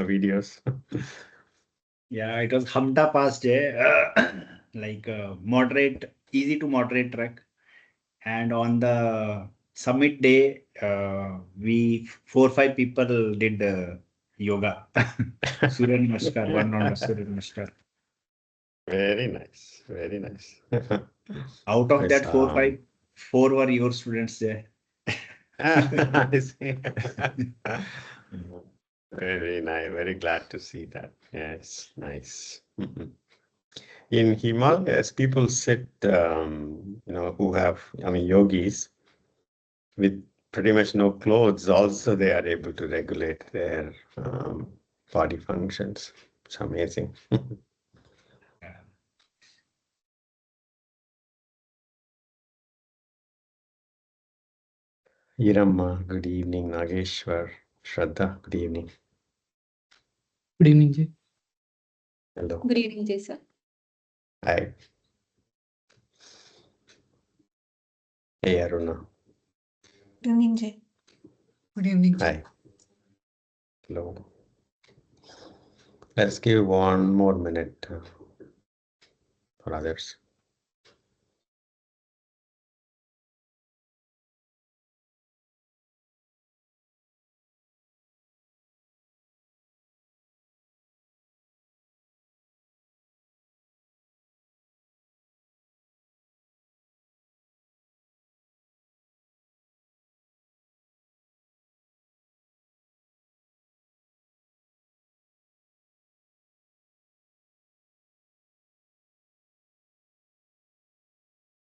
videos. Yeah, it was Hamta Pass day, like moderate, easy to moderate trek. And on the summit day, we 4 or 5 people did yoga. Surya Namaskar, one round of Surya Namaskar. Very nice, very nice. Out of Yes, that 4 or 5, 4 were your students there. I see. Very nice. Very glad to see that. Yes, nice. In Himalayas, people sit, who have, yogis with pretty much no clothes. Also, they are able to regulate their body functions. It's amazing. Iramma, good evening. Nageshwar, Shraddha, good evening. Good evening, Jay. Hello. Good evening, Jay sir. Hi. Hey, Aruna. Good evening, Jay. Good evening, Jay. Hi. Hello. Let's give 1 more minute for others.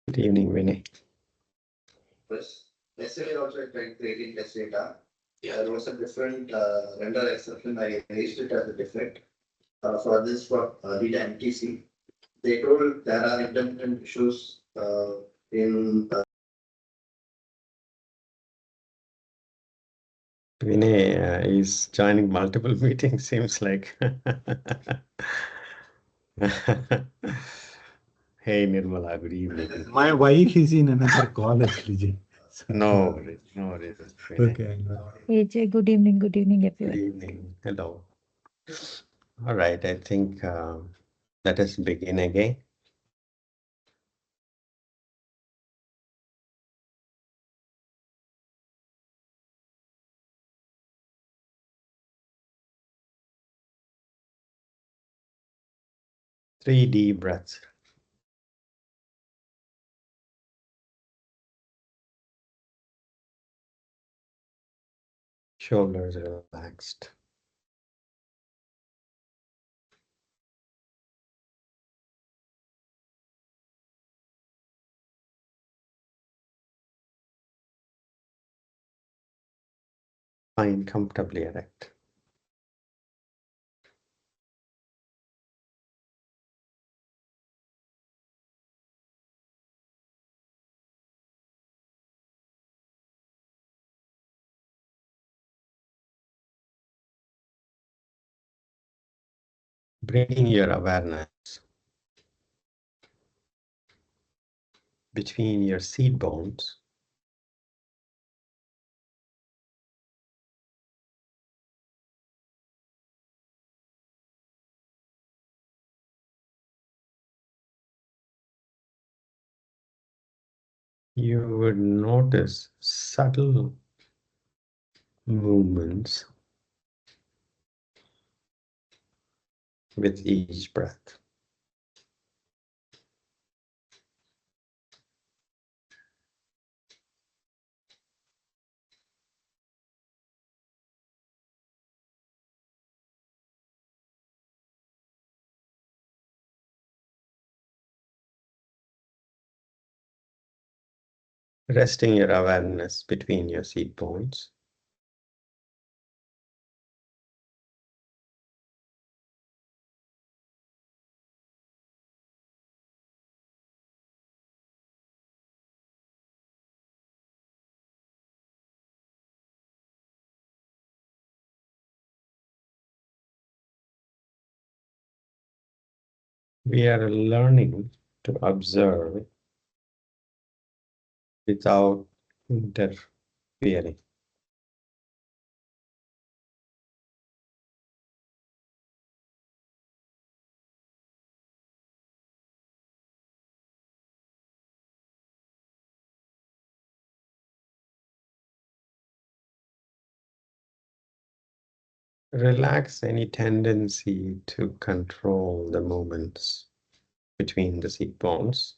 Good evening, Vinay. Yesterday also I tried creating test data. There was a different render exception. I raised it as a defect for this for data MTC. They told there are intermittent issues in. Vinay is joining multiple meetings, seems like. Hey, Nirmala, good evening. My wife is in another call actually, Jay. No worries, no worries. Vinay. Okay. Hey, Jay, good evening, Good everyone. evening. Hello. All right, I think let us begin again. Three deep breaths. Shoulders relaxed. Spine comfortably erect. Bringing your awareness between your seat bones. You would notice subtle movements with each breath. Resting your awareness between your seat bones. We are learning to observe without interfering. Relax any tendency to control the movements between the seat bones.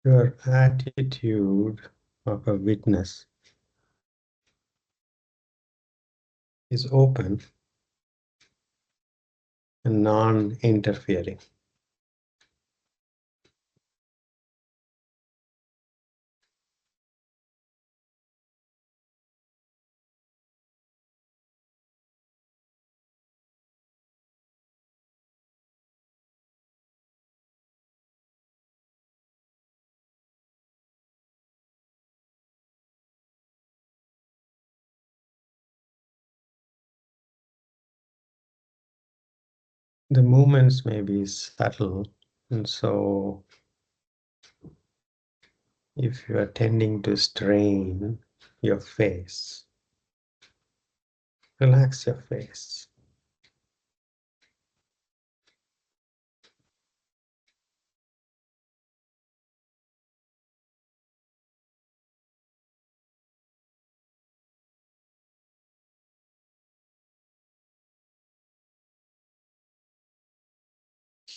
Your attitude of a witness is open and non-interfering. The movements may be subtle, and so if you are tending to strain your face, relax your face.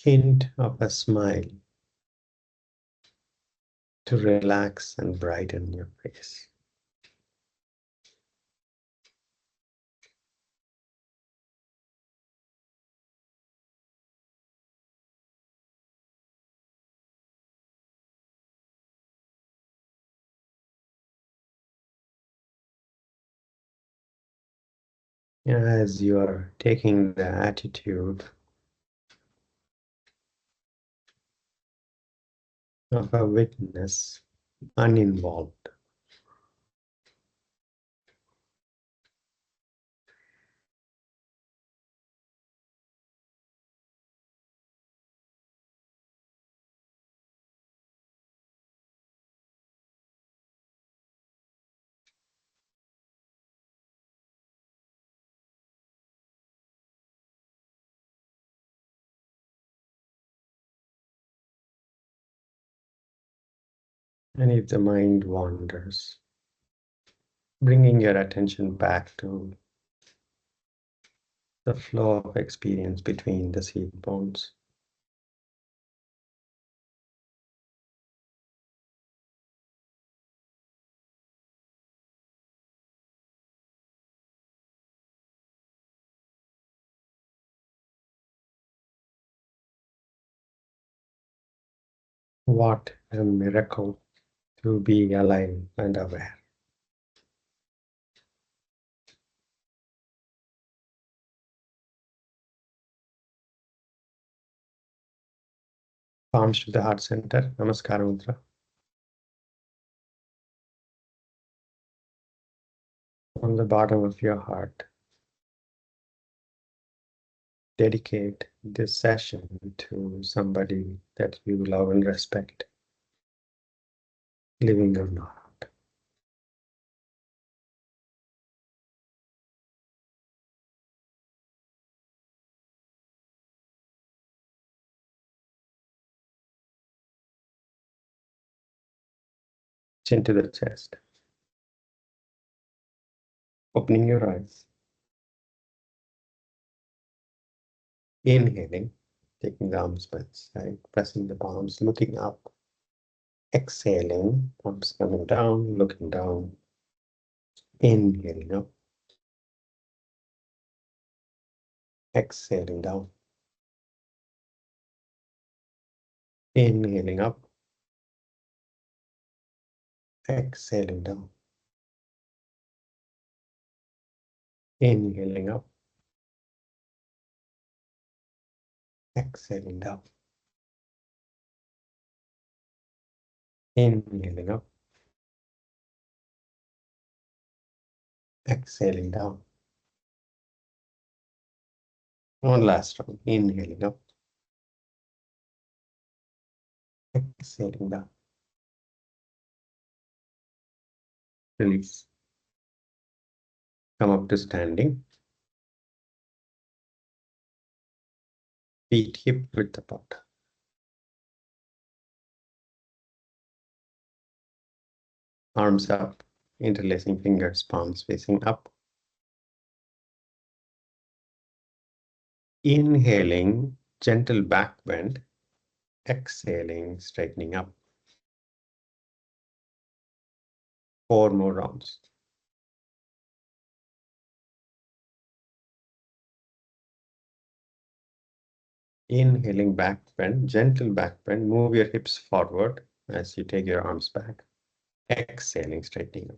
Hint of a smile to relax and brighten your face. As you are taking the attitude of a witness, uninvolved, and if the mind wanders, bringing your attention back to the flow of experience between the seat bones. What a miracle to be alive and aware. Palms to the heart center, Namaskar Mudra. From the bottom of your heart, dedicate this session to somebody that you love and respect, living or not. Chin to the chest. Opening your eyes. Inhaling, taking the arms by the side, pressing the palms, looking up. Exhaling, palms coming down, looking down. Inhaling up. Exhaling down. Inhaling up. Exhaling down. Inhaling up. Exhaling down. Inhaling up. Exhaling down. One last round. Inhaling up. Exhaling down. Release. Come up to standing. Feet hip width apart. Arms up, interlacing fingers, palms facing up. Inhaling, gentle back bend. Exhaling, straightening up. 4 more rounds. Inhaling back bend, gentle back bend. Move your hips forward as you take your arms back. Exhaling, straightening up.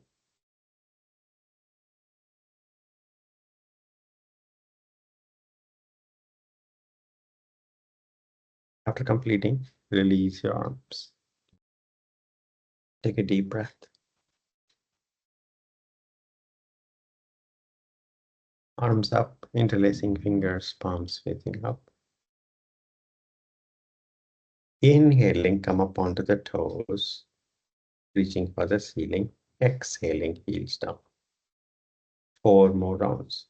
After completing, release your arms. Take a deep breath. Arms up, interlacing fingers, palms facing up. Inhaling, come up onto the toes, reaching for the ceiling. Exhaling, heels down. 4 more rounds.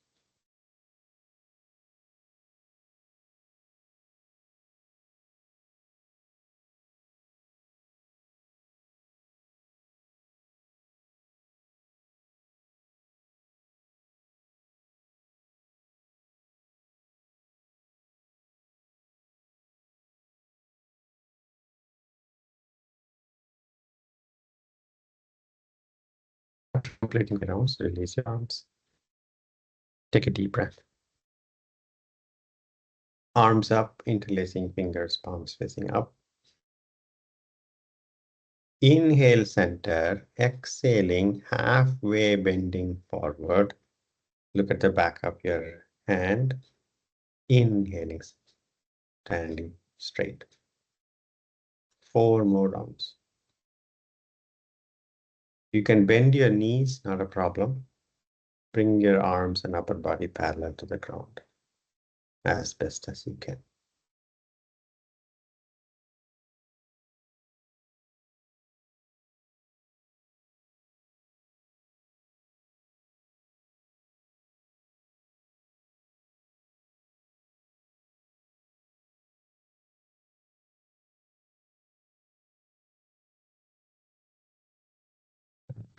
After completing the rounds, release your arms. Take a deep breath. Arms up, interlacing fingers, palms facing up. Inhale, center. Exhaling, halfway bending forward. Look at the back of your hand. Inhaling, standing straight. 4 more rounds. You can bend your knees, not a problem. Bring your arms and upper body parallel to the ground as best as you can.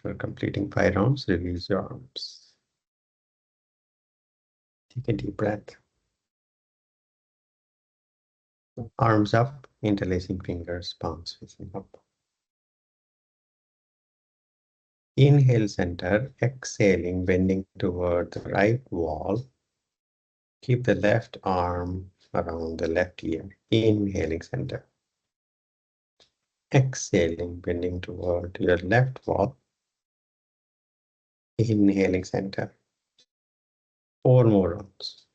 For completing 5 rounds, release your arms. Take a deep breath. Arms up, interlacing fingers, palms facing up. Inhale, center. Exhaling, bending toward the right wall. Keep the left arm around the left ear. Inhaling, center. Exhaling, bending toward your left wall. Inhaling, center. 4 more rounds.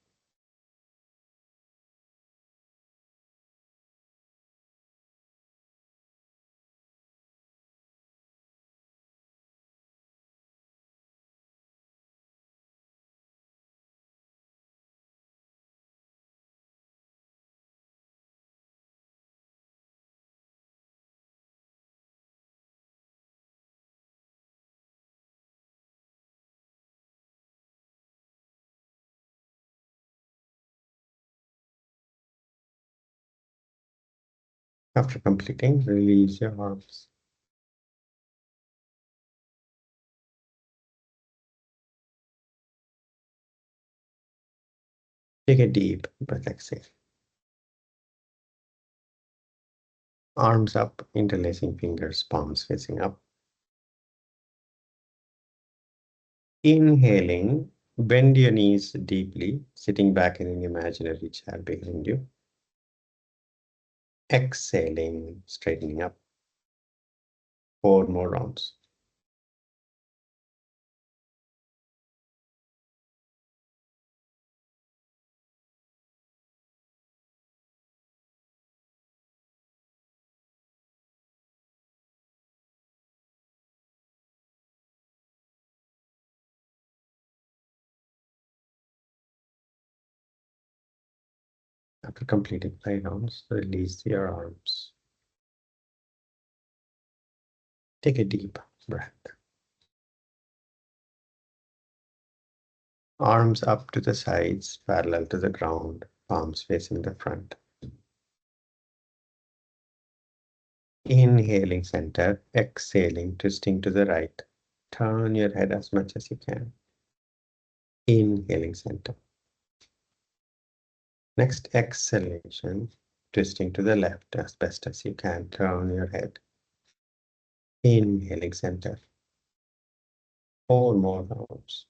After completing, release your arms. Take a deep breath, exhale. Arms up, interlacing fingers, palms facing up. Inhaling, bend your knees deeply, sitting back in an imaginary chair behind you. Exhaling, straightening up. 4 more rounds. After completing 5 rounds, release your arms. Take a deep breath. Arms up to the sides, parallel to the ground, palms facing the front. Inhaling center, exhaling, twisting to the right. Turn your head as much as you can. Inhaling center. Next exhalation, twisting to the left as best as you can. Turn your head. Inhaling center. 4 more rounds.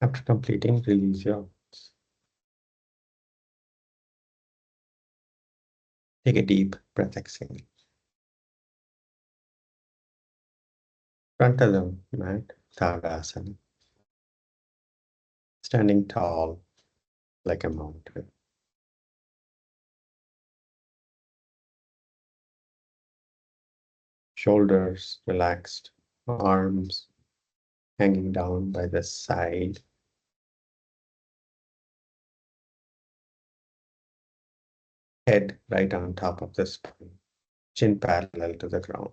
After completing, release your arms. Take a deep breath, exhale. Front of the mat, Tadasana. Standing tall like a mountain. Shoulders relaxed, arms hanging down by the side. Head right on top of the spine, chin parallel to the ground.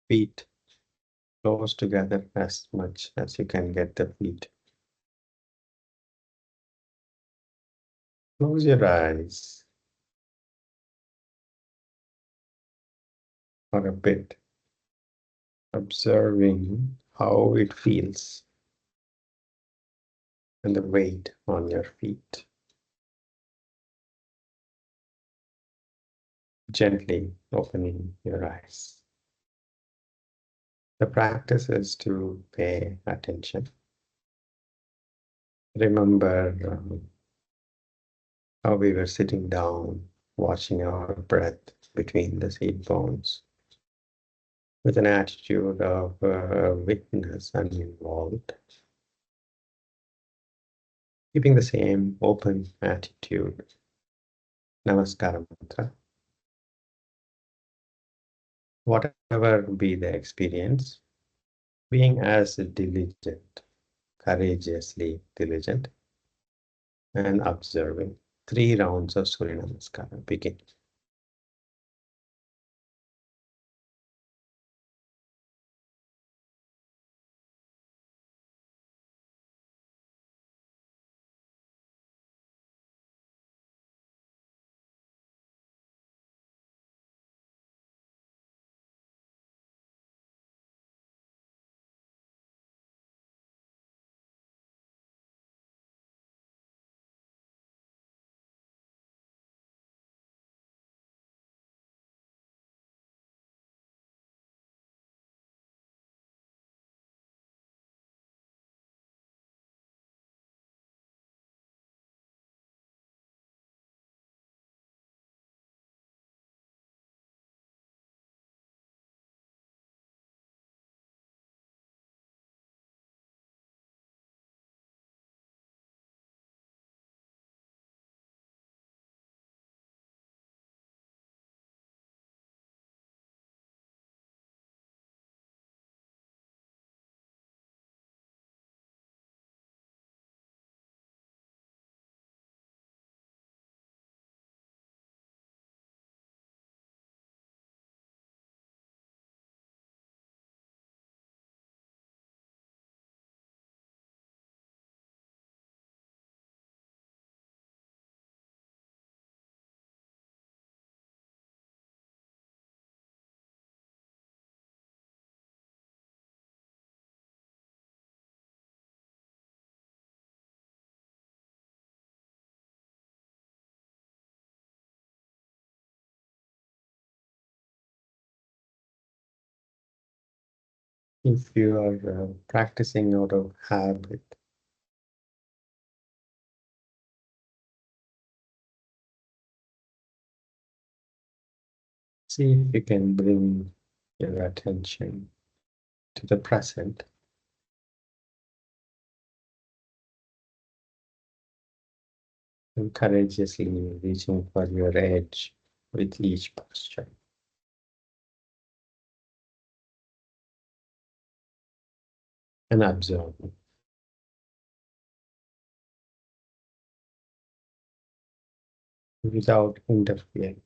Feet close together as much as you can get the feet. Close your eyes for a bit, observing how it feels and the weight on your feet. Gently opening your eyes. The practice is to pay attention. Remember how we were sitting down, watching our breath between the seat bones, with an attitude of witness uninvolved. Keeping the same open attitude. Namaskara mantra. Whatever be the experience, being as diligent, courageously diligent, and observing. 3 rounds of Surya Namaskara begin. If you are practicing out of habit, see if you can bring your attention to the present and courageously reaching for your edge with each posture. And observe without interfering.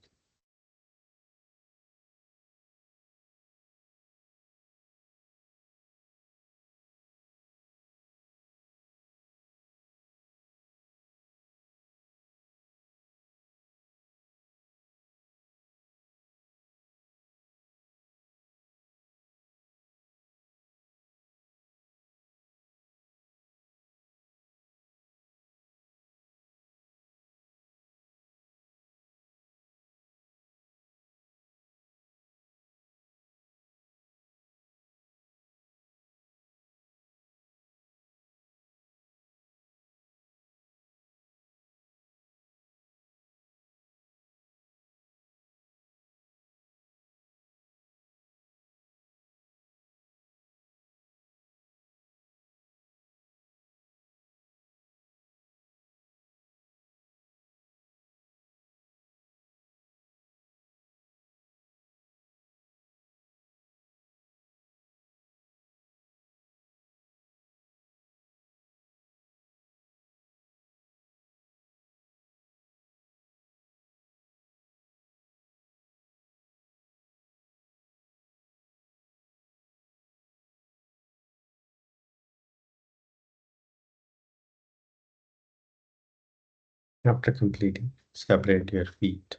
After completing, separate your feet.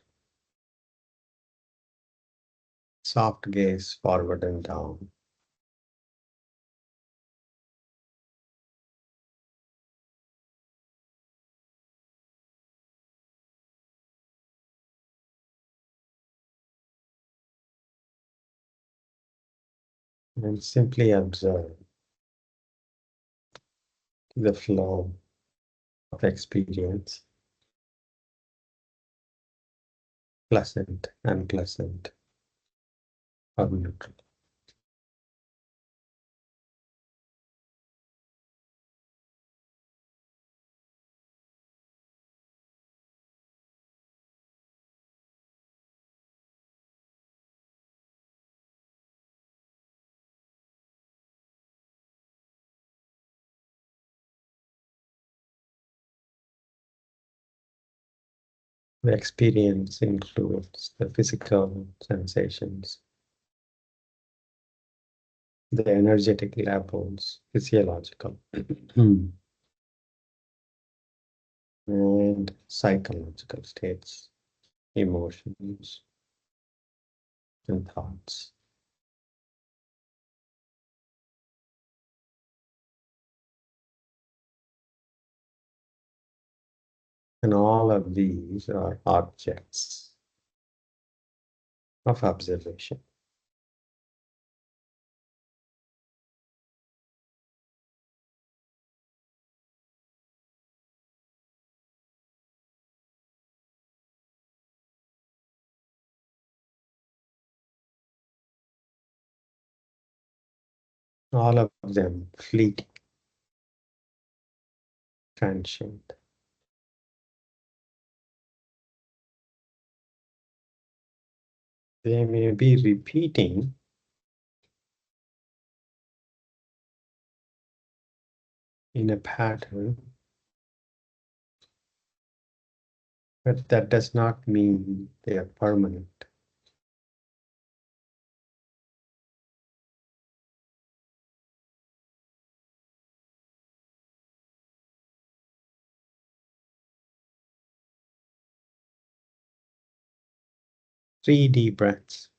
Soft gaze forward and down. And simply observe the flow of experience, pleasant, unpleasant, or neutral. The experience includes the physical sensations, the energetic levels, physiological, and psychological states, emotions, and thoughts. And all of these are objects of observation. All of them fleeting, transient. They may be repeating in a pattern, but that does not mean they are permanent. Three deep breaths.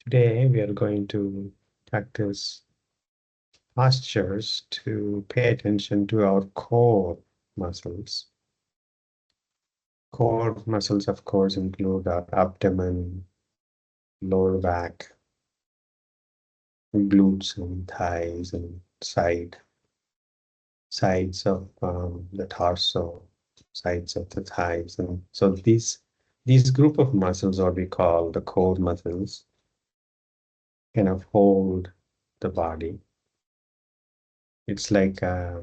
Today we are going to practice postures to pay attention to our core muscles. Core muscles, of course, include our abdomen, lower back, glutes and thighs and sides of the torso, sides of the thighs. And so these group of muscles, what we call the core muscles, kind of hold the body. It's like a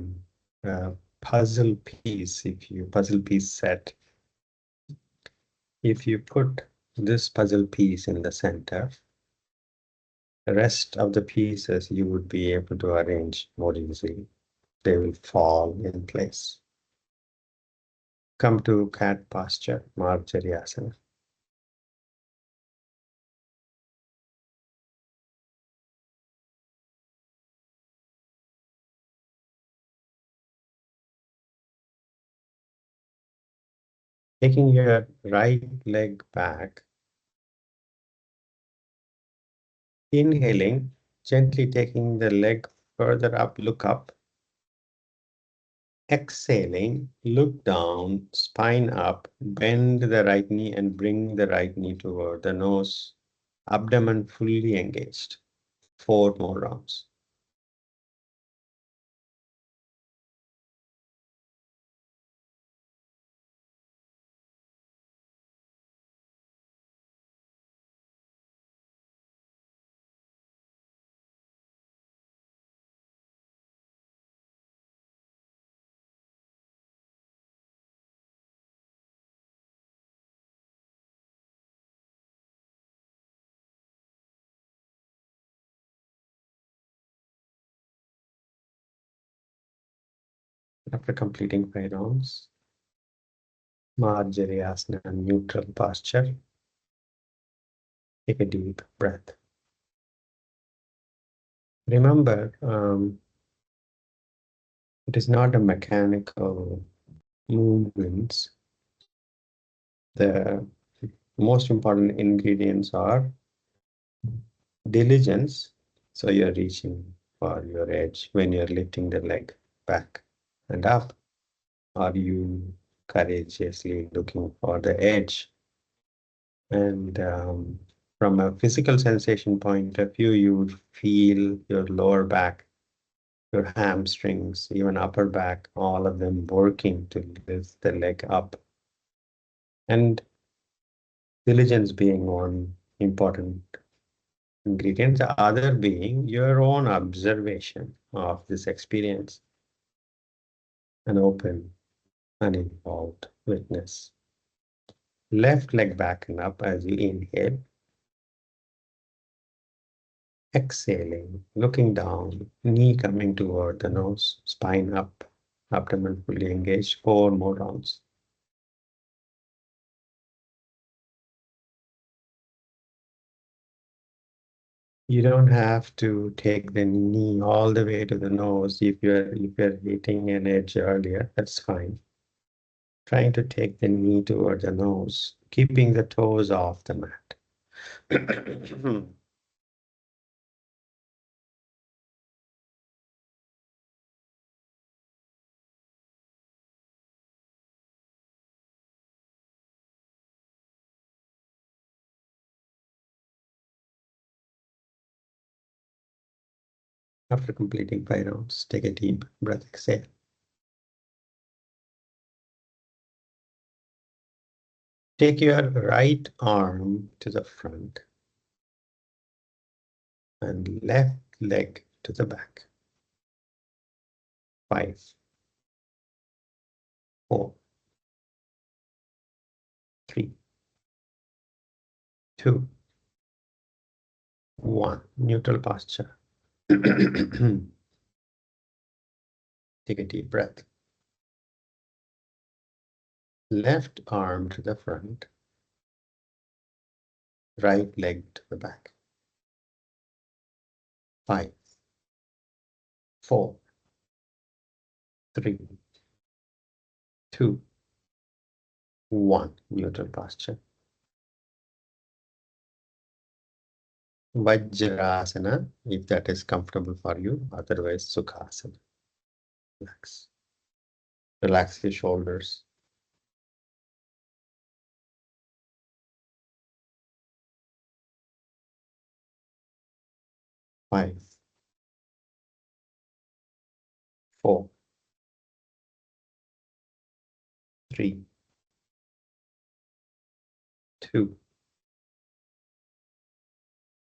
puzzle piece. Puzzle piece set, if you put this puzzle piece in the center, the rest of the pieces you would be able to arrange more easily. They will fall in place. Come to cat posture, Marjariasana. Taking your right leg back, inhaling, gently taking the leg further up, look up. Exhaling, look down, spine up, bend the right knee and bring the right knee toward the nose, abdomen fully engaged. 4 more rounds. After completing 5 rounds, Marjariasana, neutral posture. Take a deep breath. Remember, it is not a mechanical movements. The most important ingredients are diligence. So you're reaching for your edge when you're lifting the leg back and up. Are you courageously looking for the edge? And from a physical sensation point of view, you would feel your lower back, your hamstrings, even upper back, all of them working to lift the leg up. And diligence being one important ingredient, the other being your own observation of this experience, an open, uninvolved witness. Left leg back and up as you inhale. Exhaling, looking down, knee coming toward the nose, spine up, abdomen fully engaged. 4 more rounds. You don't have to take the knee all the way to the nose if you're hitting an edge earlier. That's fine. Trying to take the knee toward the nose, keeping the toes off the mat. After completing 5 rounds, take a deep breath, exhale. Take your right arm to the front and left leg to the back. 5, 4, 3, 2, 1. Neutral posture. Take a deep breath. Left arm to the front, right leg to the back. 5, 4, 3, 2, 1. Neutral posture. Vajrasana, if that is comfortable for you. Otherwise, Sukhasana. Relax. Relax your shoulders. Five, 4, 3, 2,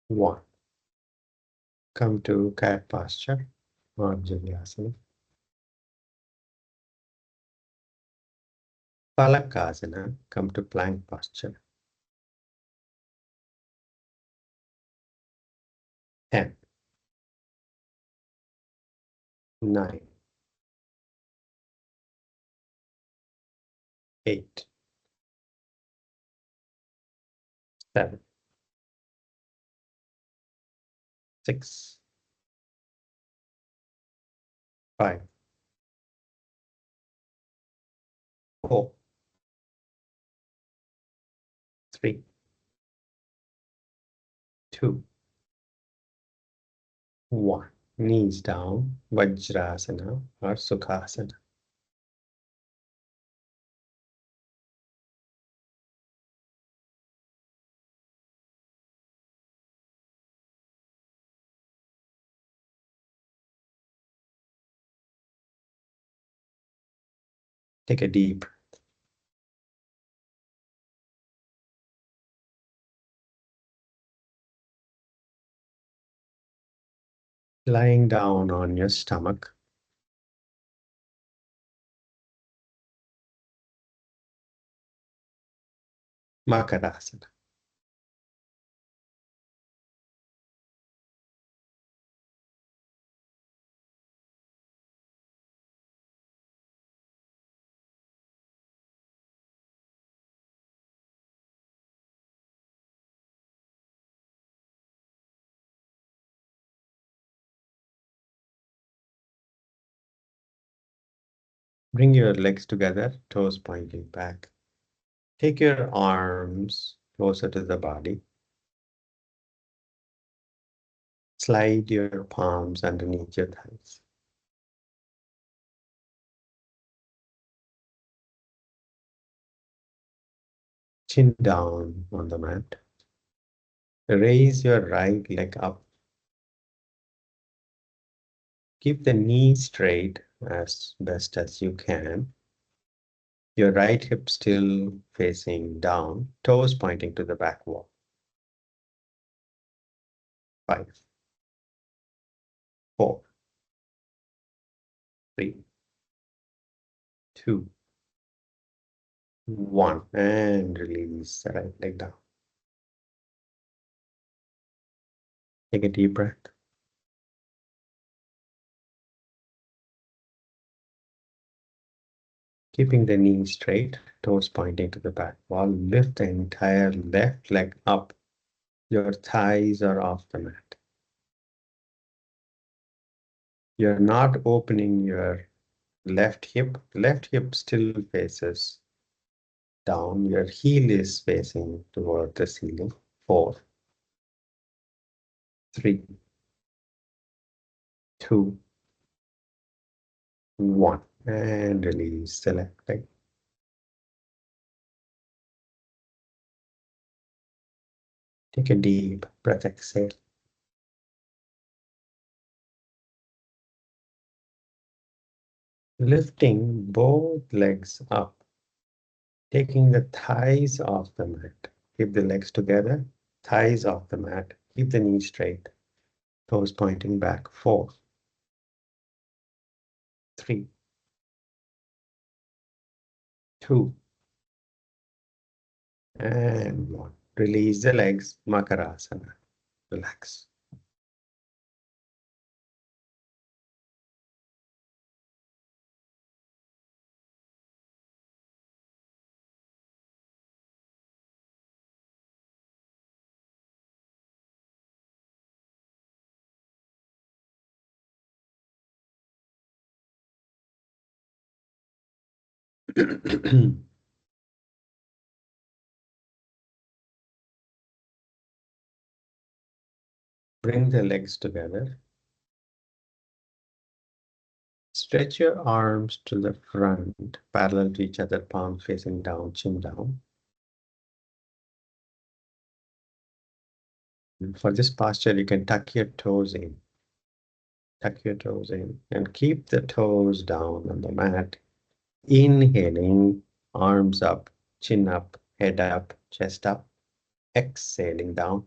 1. Come to cat posture, Marjariasana. Phalakasana, come to plank posture. 10, 9, 8, 7, 6, 5, 4, 3, 2, 1. Knees down, Vajrasana or Sukhasana. Take a deep breath. Lying down on your stomach. Makarasana. Bring your legs together, toes pointing back. Take your arms closer to the body. Slide your palms underneath your thighs. Chin down on the mat. Raise your right leg up. Keep the knee straight as best as you can. Your right hip still facing down, toes pointing to the back wall. 5, 4, 3, 2, 1. And release the right leg down. Take a deep breath. Keeping the knee straight, toes pointing to the back wall. Lift the entire left leg up. Your thighs are off the mat. You're not opening your left hip. Left hip still faces down. Your heel is facing toward the ceiling. 4, 3, 2, 1. And release the left leg. Take a deep breath, exhale. Lifting both legs up. Taking the thighs off the mat. Keep the legs together, thighs off the mat. Keep the knee straight, toes pointing back. 4, 3, 2, and 1. Release the legs, Makarasana. Relax. Bring the legs together. Stretch your arms to the front, parallel to each other, palms facing down, chin down. And for this posture, you can tuck your toes in. Tuck your toes in and keep the toes down on the mat. Inhaling, arms up, chin up, head up, chest up. Exhaling down.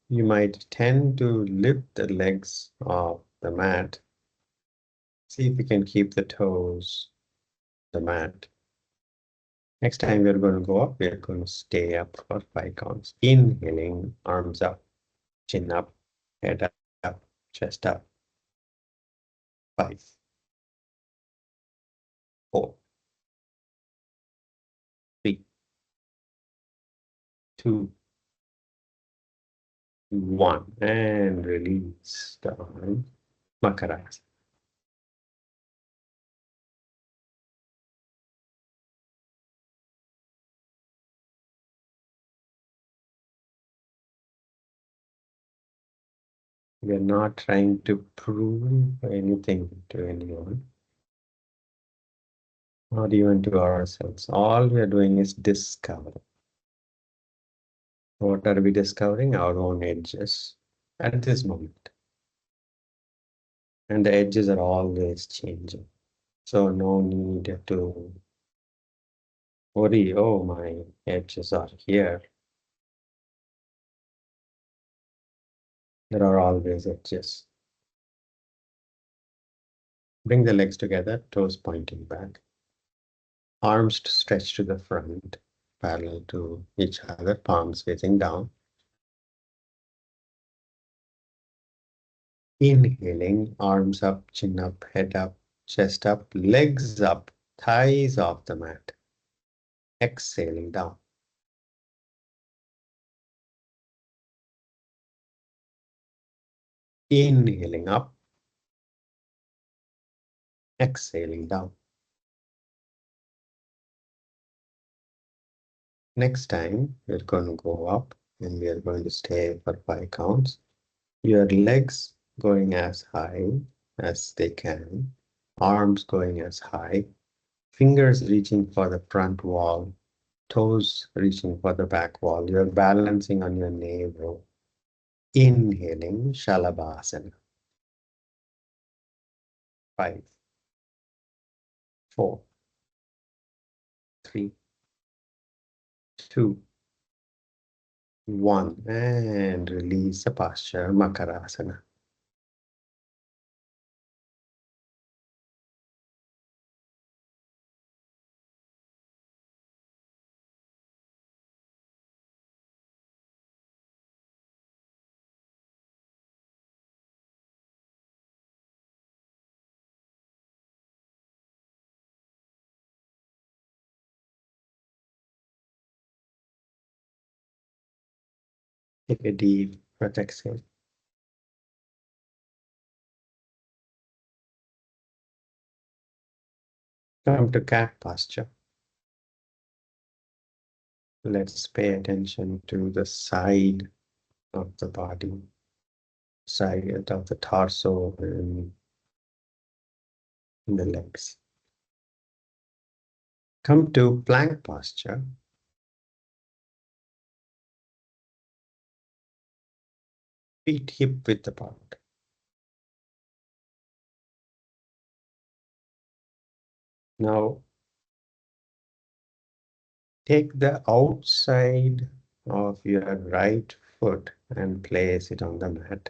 You might tend to lift the legs off the mat. See if you can keep the toes on the mat. Next time we're going to go up, we're going to stay up for 5 counts. Inhaling, arms up, chin up, head up, chest up. 5, 4, 3, 2, 1, and release down. Marjariasana. We are not trying to prove anything to anyone, not even to ourselves. All we are doing is discover. What are we discovering? Our own edges at this moment. And the edges are always changing. So no need to worry, oh, my edges are here. There are always edges. Bring the legs together, toes pointing back. Arms stretched to the front, parallel to each other, palms facing down. Inhaling, arms up, chin up, head up, chest up, legs up, thighs off the mat. Exhaling down. Inhaling up. Exhaling down. Next time, we're going to go up and we are going to stay for 5 counts. Your legs going as high as they can, arms going as high, fingers reaching for the front wall, toes reaching for the back wall. You're balancing on your navel. Inhaling, Salabasana. 5, 4, 3, 2, 1, and release the posture, Marjariasana. Take a deep breath, exhale. Come to cat posture. Let's pay attention to the side of the body, side of the torso and the legs. Come to plank posture. Feet hip width apart. Now, take the outside of your right foot and place it on the mat.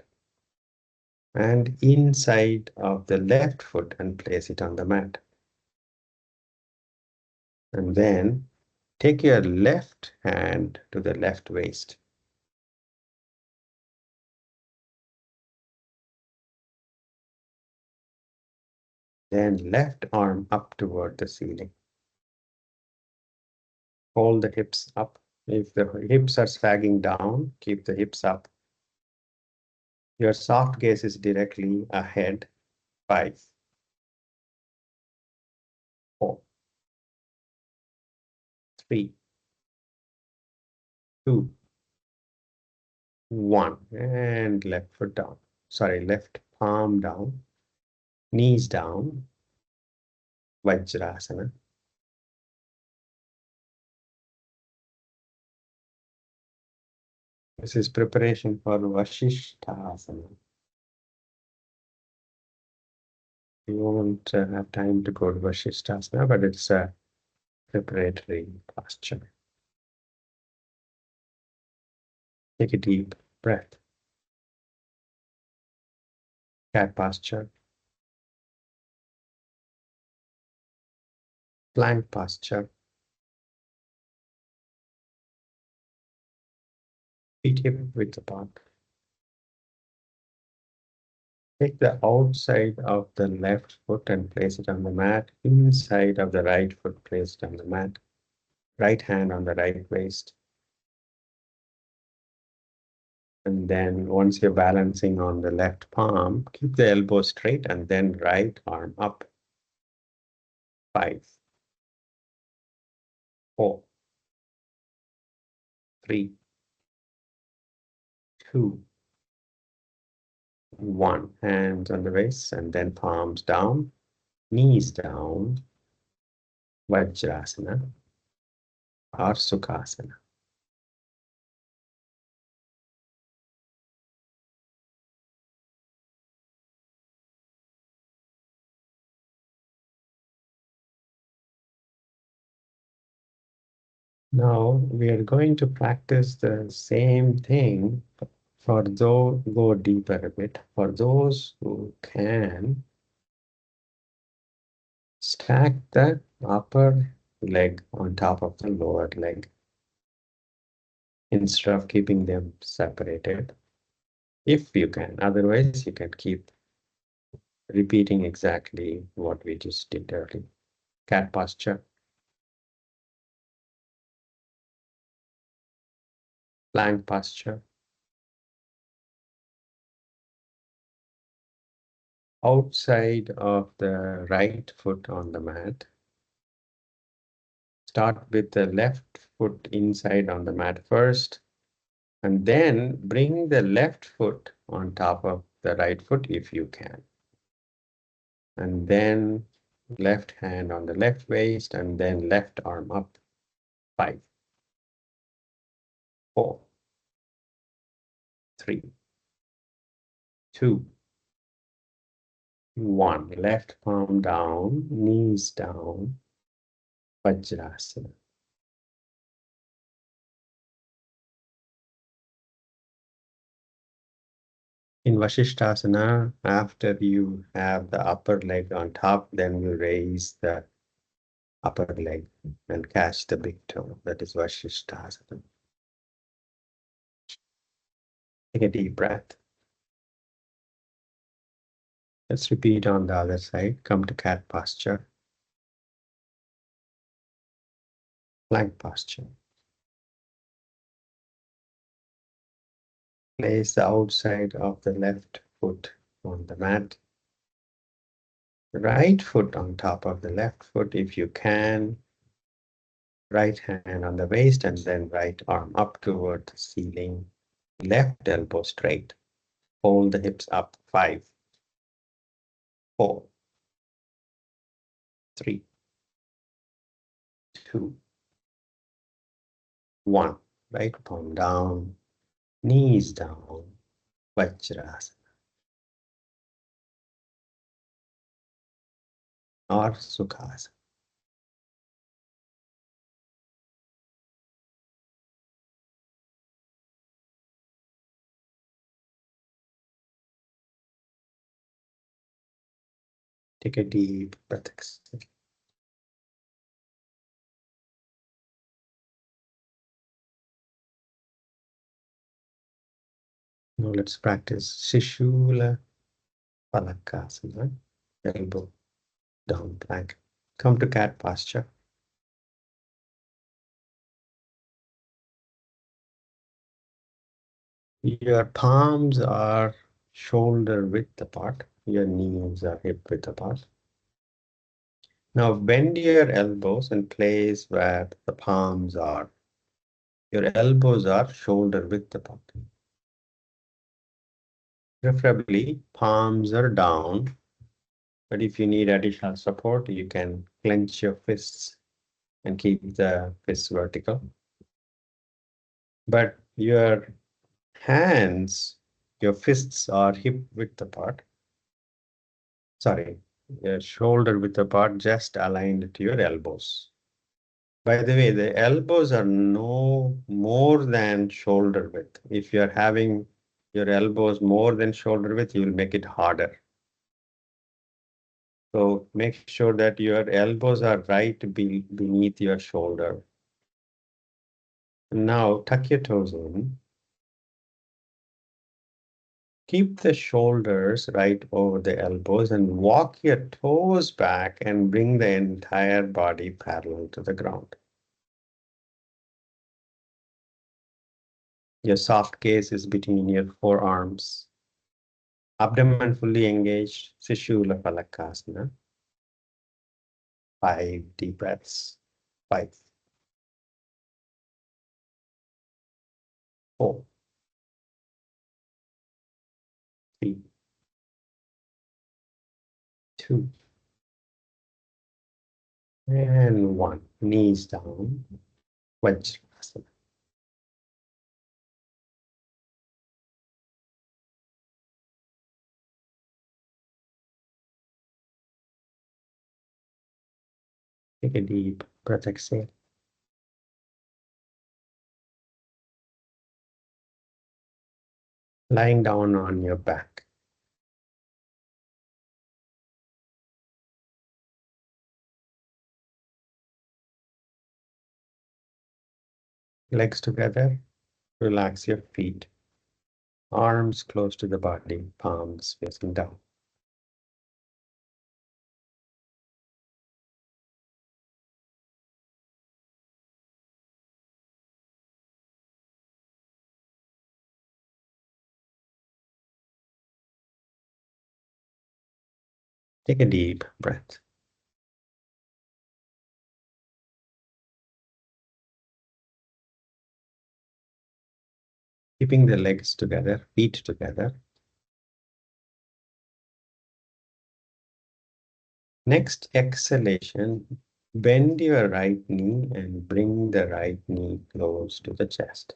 And inside of the left foot and place it on the mat. And then take your left hand to the left waist. Then left arm up toward the ceiling. Hold the hips up. If the hips are sagging down, keep the hips up. Your soft gaze is directly ahead. 5, 4, 3, 2, 1, and left foot down. Sorry, left palm down, knees down, Vajrasana. This is preparation for Vashitasana. You won't have time to go to Vashitasana, but it's a preparatory posture. Take a deep breath. Cat posture. Plank posture. Feet hip width apart. Take the outside of the left foot and place it on the mat. Inside of the right foot, place it on the mat. Right hand on the right waist. And then once you're balancing on the left palm, keep the elbow straight and then right arm up. 5, 4, 3, 2, 1. Hands on the waist and then palms down, knees down, Vajrasana or Sukhasana. Now we are going to practice the same thing for those, go deeper a bit. For those who can, stack the upper leg on top of the lower leg instead of keeping them separated. If you can, otherwise you can keep repeating exactly what we just did earlier. Cat posture. Plank posture. Outside of the right foot on the mat. Start with the left foot inside on the mat first, and then bring the left foot on top of the right foot if you can. And then left hand on the left waist, and then left arm up. 5, 4, 3, 2, 1. Left palm down, knees down, Vajrasana. In Vashitasana, after you have the upper leg on top, then you raise the upper leg and catch the big toe. That is Vashitasana. Take a deep breath. Let's repeat on the other side. Come to cat posture. Plank posture. Place the outside of the left foot on the mat. Right foot on top of the left foot if you can. Right hand on the waist and then right arm up toward the ceiling. Left elbow straight. Hold the hips up. 5, 4, 3, 2, 1. Right palm down, knees down, Vajrasana or Sukhasana. Take a deep breath. Exhale. Now let's practice Sishulaphalakasana, elbow down plank. Come to cat posture. Your palms are shoulder width apart. Your knees are hip width apart. Now bend your elbows and place where the palms are. Your elbows are shoulder width apart. Preferably, palms are down. But if you need additional support, you can clench your fists and keep the fists vertical. But your hands, your fists are hip width apart. Sorry, your shoulder width apart, just aligned to your elbows. By the way, the elbows are no more than shoulder width. If you're having your elbows more than shoulder width, you will make it harder. So make sure that your elbows are right beneath your shoulder. Now tuck your toes in. Keep the shoulders right over the elbows and walk your toes back and bring the entire body parallel to the ground. Your soft gaze is between your forearms. Abdomen fully engaged, Sishulaphalakasana. 5 deep breaths. 5, 4, 3, 2, and 1. Knees down. Vashitasana. Take a deep breath, exhale. Lying down on your back. Legs together. Relax your feet. Arms close to the body, palms facing down. Take a deep breath. Keeping the legs together, feet together. Next exhalation, bend your right knee and bring the right knee close to the chest.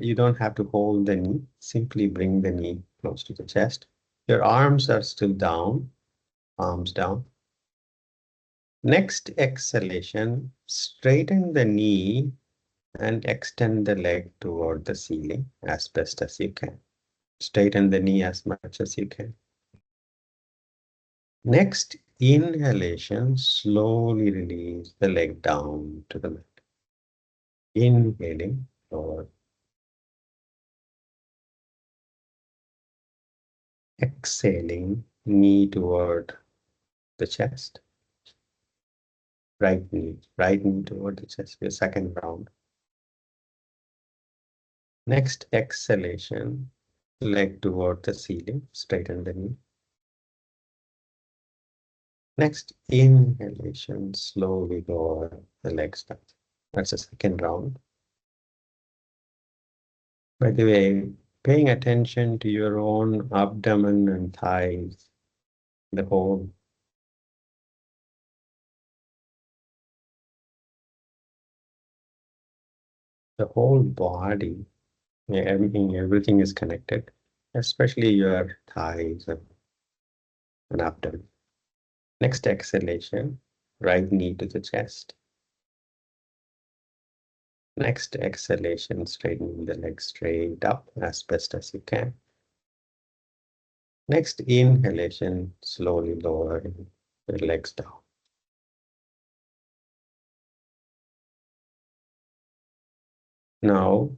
You don't have to hold the knee, simply bring the knee close to the chest. Your arms are still down, palms down. Next exhalation, straighten the knee and extend the leg toward the ceiling as best as you can. Straighten the knee as much as you can. Next inhalation, slowly release the leg down to the mat. Inhaling forward. Exhaling, knee toward the chest. Right knee toward the chest. Your second round. Next exhalation, leg toward the ceiling, straighten the knee. Next inhalation, slowly lower the legs down. That's the second round. By the way, paying attention to your own abdomen and thighs, the whole body, yeah, everything is connected, especially your thighs and abdomen. Next exhalation, right knee to the chest. Next exhalation, straightening the leg straight up as best as you can. Next inhalation, slowly lowering the legs down. Now,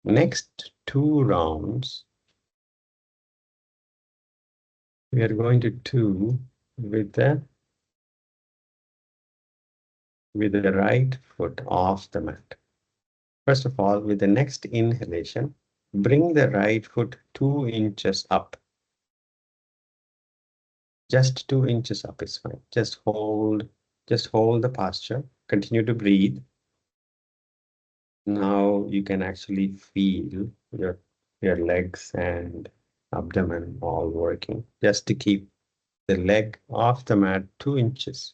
next 2 rounds, we are going to do with the right foot off the mat. First of all, with the next inhalation, bring the right foot 2 inches up. Just 2 inches up is fine. Just hold the posture. Continue to breathe. Now you can actually feel your legs and abdomen all working, just to keep the leg off the mat 2 inches.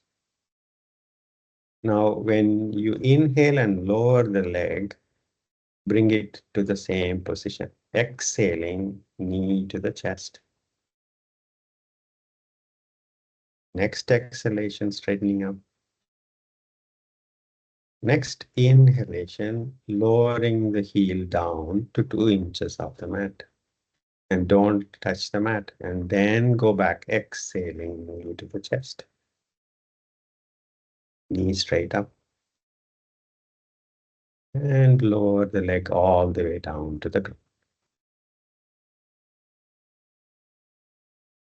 Now, when you inhale and lower the leg, bring it to the same position. Exhaling, knee to the chest. Next exhalation, straightening up. Next inhalation, lowering the heel down to 2 inches of the mat. And don't touch the mat. And then go back, exhaling, knee to the chest. Knee straight up. And lower the leg all the way down to the ground.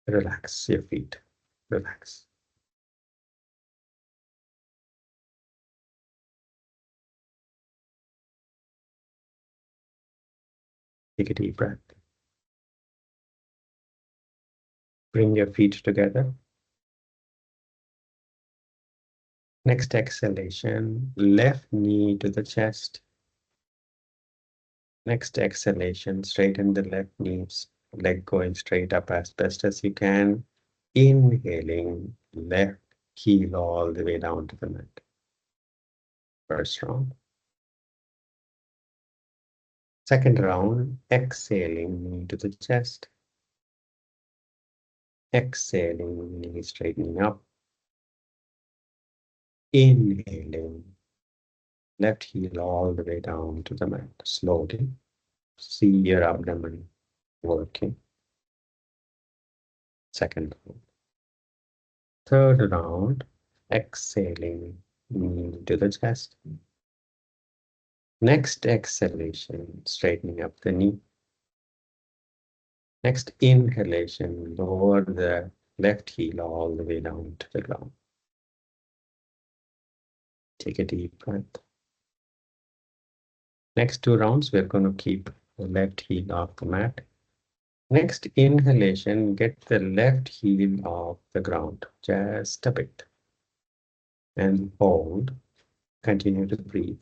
Relax your feet. Relax. Take a deep breath. Bring your feet together. Next exhalation, left knee to the chest. Next exhalation, straighten the left knees, leg going straight up as best as you can. Inhaling, left heel all the way down to the mat. First round. Second round, exhaling, knee to the chest. Exhaling, knee straightening up. Inhaling, left heel all the way down to the mat. Slowly, see your abdomen working. Second round. Third round, exhaling, knee to the chest. Next exhalation, straightening up the knee. Next inhalation, lower the left heel all the way down to the ground. Take a deep breath. Next 2 rounds, we're going to keep the left heel off the mat. Next inhalation, get the left heel off the ground, just a bit. And hold. Continue to breathe.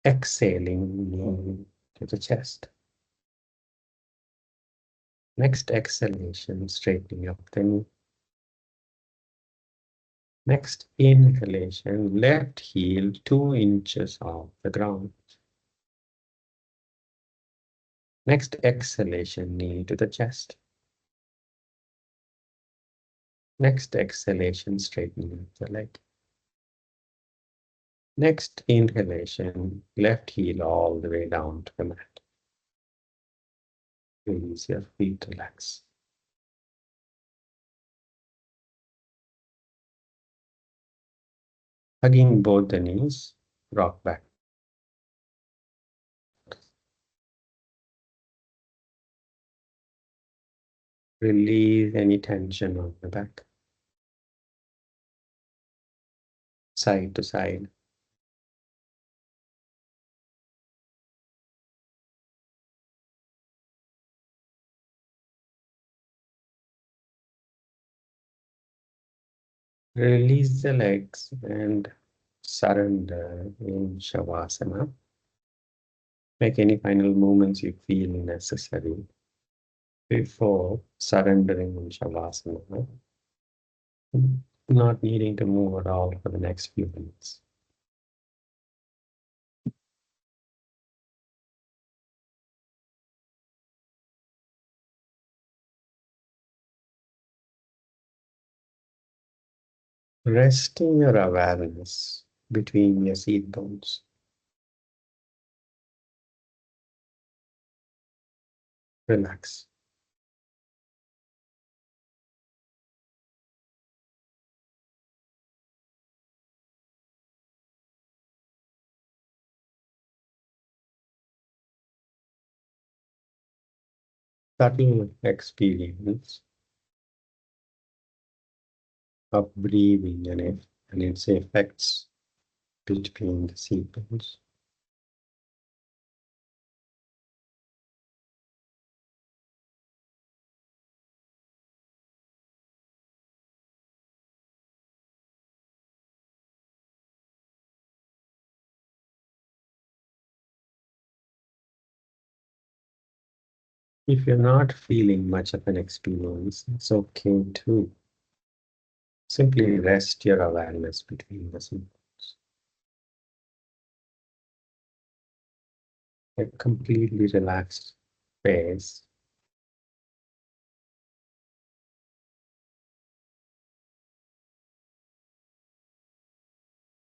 Exhaling, knee to the chest. Next exhalation, straightening up the knee. Next inhalation, left heel 2 inches off the ground. Next exhalation, knee to the chest. Next exhalation, straightening up the leg. Next inhalation, left heel all the way down to the mat. Release your feet, relax. Hugging both the knees, rock back. Release any tension on the back. Side to side. Release the legs and surrender in Shavasana. Make any final movements you feel necessary before surrendering in Shavasana. Not needing to move at all for the next few minutes. Resting your awareness between your seat bones. Relax. Subtle experience of breathing and its effects between the seat bones. If you're not feeling much of an experience, it's okay too. Simply rest your awareness between the symptoms. A completely relaxed face.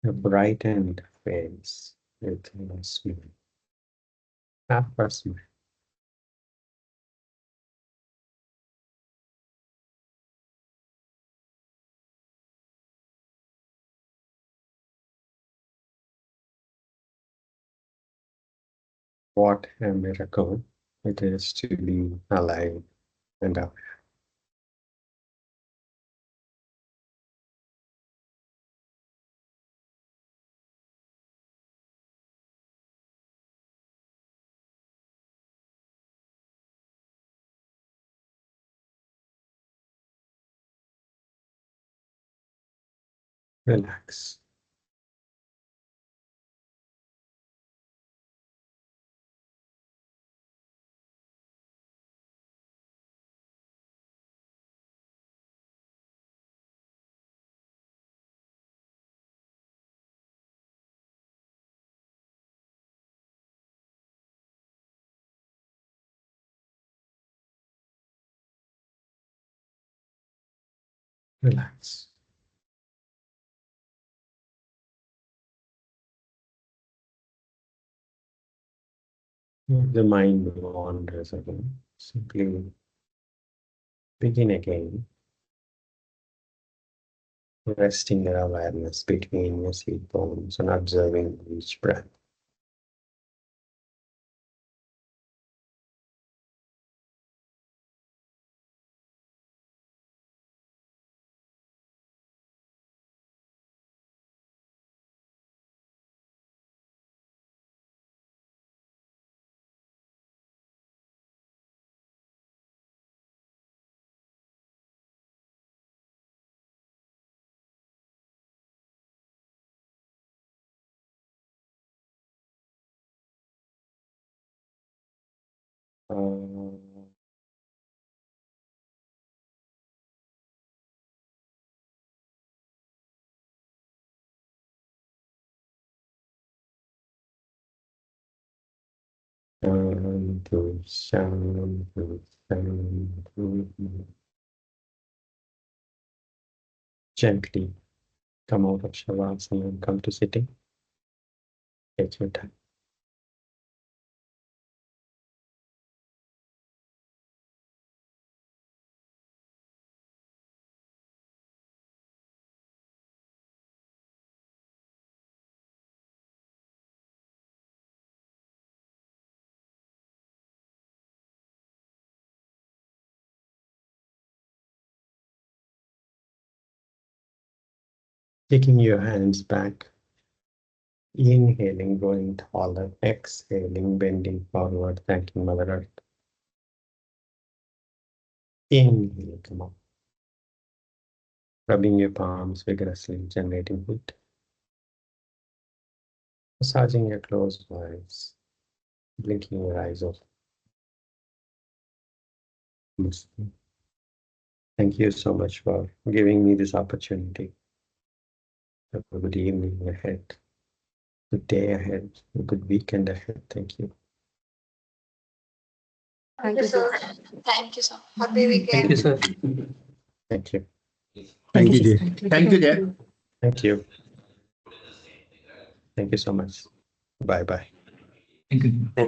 A brightened face with a smile. Half a smile. What a miracle it is to be alive and aware. Relax. Relax. The mind wanders again. Simply begin again, resting your awareness between your seat bones and observing each breath. Uh, Shanti, Shanti, Shanti. Gently come out of Shavasana and come to sitting. Take your time. Taking your hands back, inhaling, going taller, exhaling, bending forward, thanking Mother Earth. Inhale, come up. Rubbing your palms vigorously, generating heat. Massaging your closed eyes, blinking your eyes open. Thank you so much for giving me this opportunity. Have a good evening ahead, good day ahead, a good weekend ahead. Thank you. Thank you, sir. Thank you, sir. Happy weekend. Thank you, sir. Thank you. Thank you, Jay. Thank you, Jay. Thank you. Thank you so much. Bye bye. Thank you.